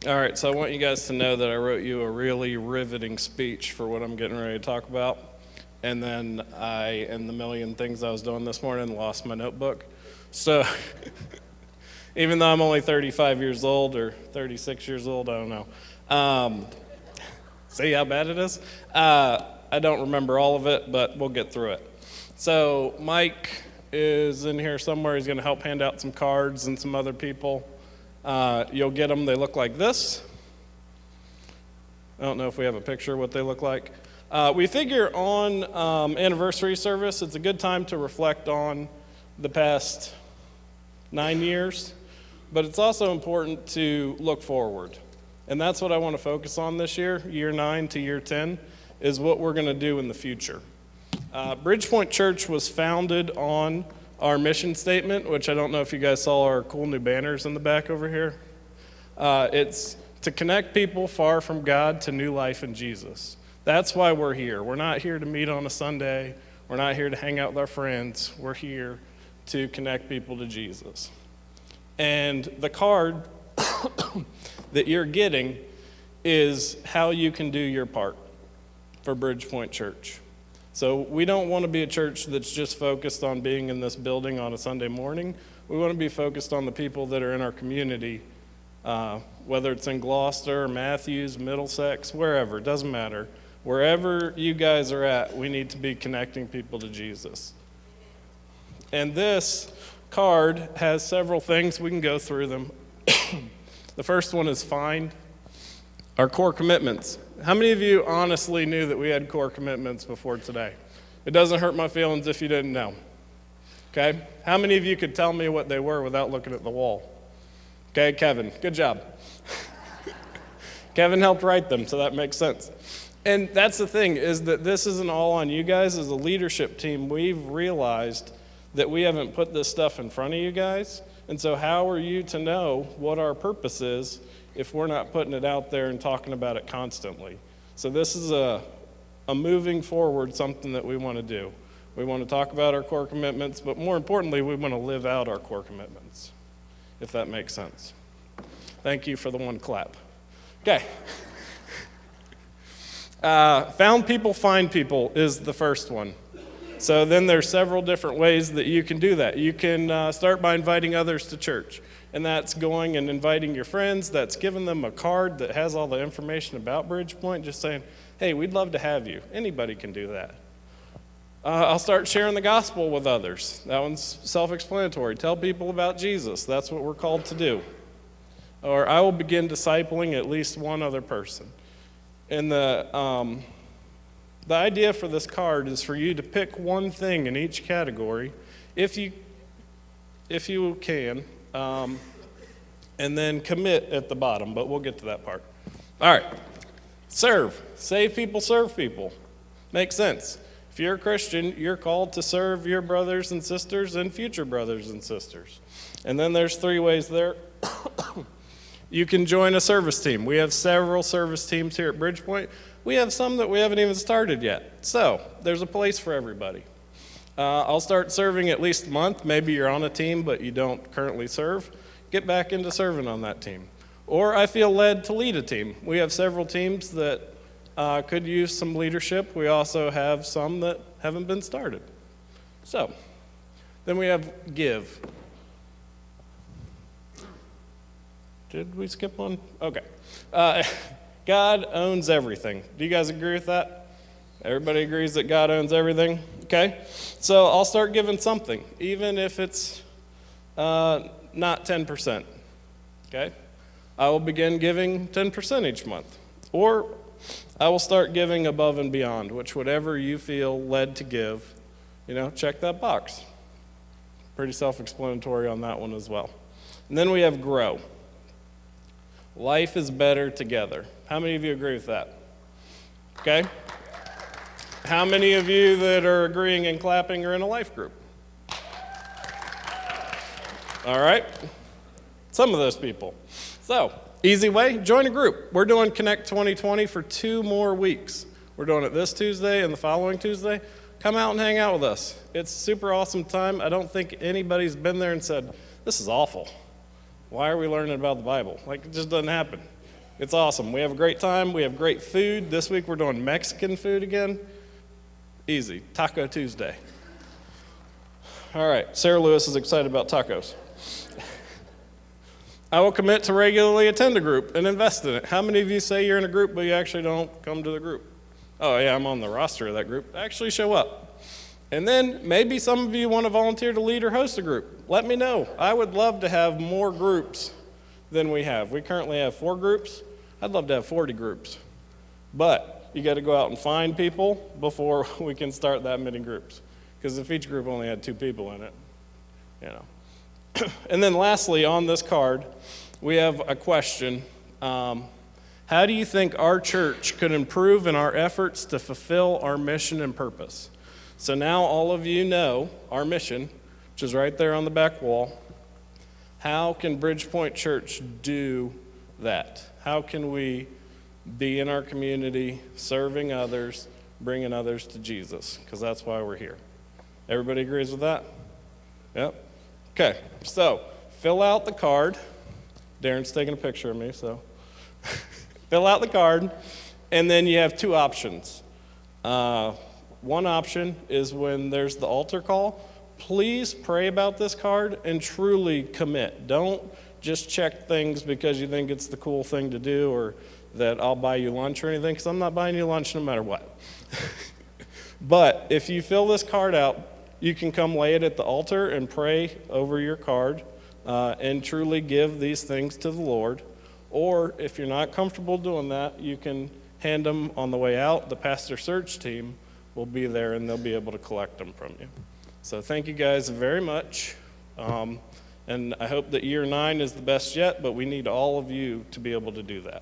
All right, so I want you guys to know that I wrote you a really riveting speech for what I'm getting ready to talk about. And then in the million things I was doing this morning, lost my notebook. So even though I'm only 35 years old or 36 years old, I don't know. See how bad it is? I don't remember all of it, but we'll get through it. So Mike is in here somewhere. He's going to help hand out some cards and some other people. You'll get them. They look like this. I don't know if we have a picture of what they look like. We figure on anniversary service, it's a good time to reflect on the past 9 years, but it's also important to look forward. And that's what I want to focus on this year, year 9 to year 10, is what we're going to do in the future. BridgePoint Church was founded on our mission statement, which I don't know if you guys saw our cool new banners in the back over here. It's to connect people far from God to new life in Jesus. That's why we're here. We're not here to meet on a Sunday. We're not here to hang out with our friends. We're here to connect people to Jesus. And the card that you're getting is how you can do your part for BridgePoint Church. So we don't want to be a church that's just focused on being in this building on a Sunday morning. We want to be focused on the people that are in our community, whether it's in Gloucester, Matthews, Middlesex, wherever, it doesn't matter. Wherever you guys are at, we need to be connecting people to Jesus. And this card has several things. We can go through them. The first one is find our core commitments. How many of you honestly knew that we had core commitments before today? It doesn't hurt my feelings if you didn't know. Okay? How many of you could tell me what they were without looking at the wall? Okay, Kevin, good job. Kevin helped write them, so that makes sense. And that's the thing, is that this isn't all on you guys. As a leadership team, we've realized that we haven't put this stuff in front of you guys. And so how are you to know what our purpose is if we're not putting it out there and talking about it constantly? So this is a moving forward, something that we want to do. We want to talk about our core commitments, but more importantly, we want to live out our core commitments, if that makes sense. Thank you for the one clap. Okay. Found people, find people is the first one. So then there's several different ways that you can do that. You can start by inviting others to church. And that's going and inviting your friends. That's giving them a card that has all the information about BridgePoint, just saying, hey, we'd love to have you. Anybody can do that. I'll start sharing the gospel with others. That one's self-explanatory. Tell people about Jesus. That's what we're called to do. Or I will begin discipling at least one other person. And the idea for this card is for you to pick one thing in each category, if you can, and then commit at the bottom, but we'll get to that part. All right, serve. Save people, serve people. Makes sense. If you're a Christian, you're called to serve your brothers and sisters and future brothers and sisters. And then there's 3 ways there. You can join a service team. We have several service teams here at BridgePoint. We have some that we haven't even started yet. So there's a place for everybody. I'll start serving at least a month. Maybe you're on a team, but you don't currently serve. Get back into serving on that team. Or I feel led to lead a team. We have several teams that could use some leadership. We also have some that haven't been started. So then we have give. Did we skip one? Okay. God owns everything. Do you guys agree with that? Everybody agrees that God owns everything? Okay. So I'll start giving something, even if it's not 10%. Okay. I will begin giving 10% each month. Or I will start giving above and beyond, which whatever you feel led to give, check that box. Pretty self-explanatory on that one as well. And then we have grow. Life is better together. How many of you agree with that? Okay. How many of you that are agreeing and clapping are in a life group? All right. Some of those people. So, easy way, join a group. We're doing Connect 2020 for 2 more weeks. We're doing it this Tuesday and the following Tuesday. Come out and hang out with us. It's a super awesome time. I don't think anybody's been there and said, this is awful. Why are we learning about the Bible? It just doesn't happen. It's awesome. We have a great time. We have great food. This week we're doing Mexican food again. Easy. Taco Tuesday. All right. Sarah Lewis is excited about tacos. I will commit to regularly attend a group and invest in it. How many of you say you're in a group, but you actually don't come to the group? Oh, yeah, I'm on the roster of that group. Actually show up. And then maybe some of you want to volunteer to lead or host a group. Let me know. I would love to have more groups than we have. We currently have 4 groups. I'd love to have 40 groups. But you got to go out and find people before we can start that many groups. Because if each group only had 2 people in it, you know. And then lastly, on this card, we have a question. How do you think our church could improve in our efforts to fulfill our mission and purpose? So now all of you know our mission, which is right there on the back wall. How can BridgePoint Church do that? How can we be in our community, serving others, bringing others to Jesus? Because that's why we're here. Everybody agrees with that? Yep. Okay, so fill out the card. Darren's taking a picture of me, so fill out the card, and then you have 2 options. One option is when there's the altar call, please pray about this card and truly commit. Don't just check things because you think it's the cool thing to do or that I'll buy you lunch or anything, because I'm not buying you lunch no matter what. But if you fill this card out, you can come lay it at the altar and pray over your card and truly give these things to the Lord. Or if you're not comfortable doing that, you can hand them on the way out. The pastor search team will be there and they'll be able to collect them from you. So thank you guys very much. And I hope that year 9 is the best yet, but we need all of you to be able to do that.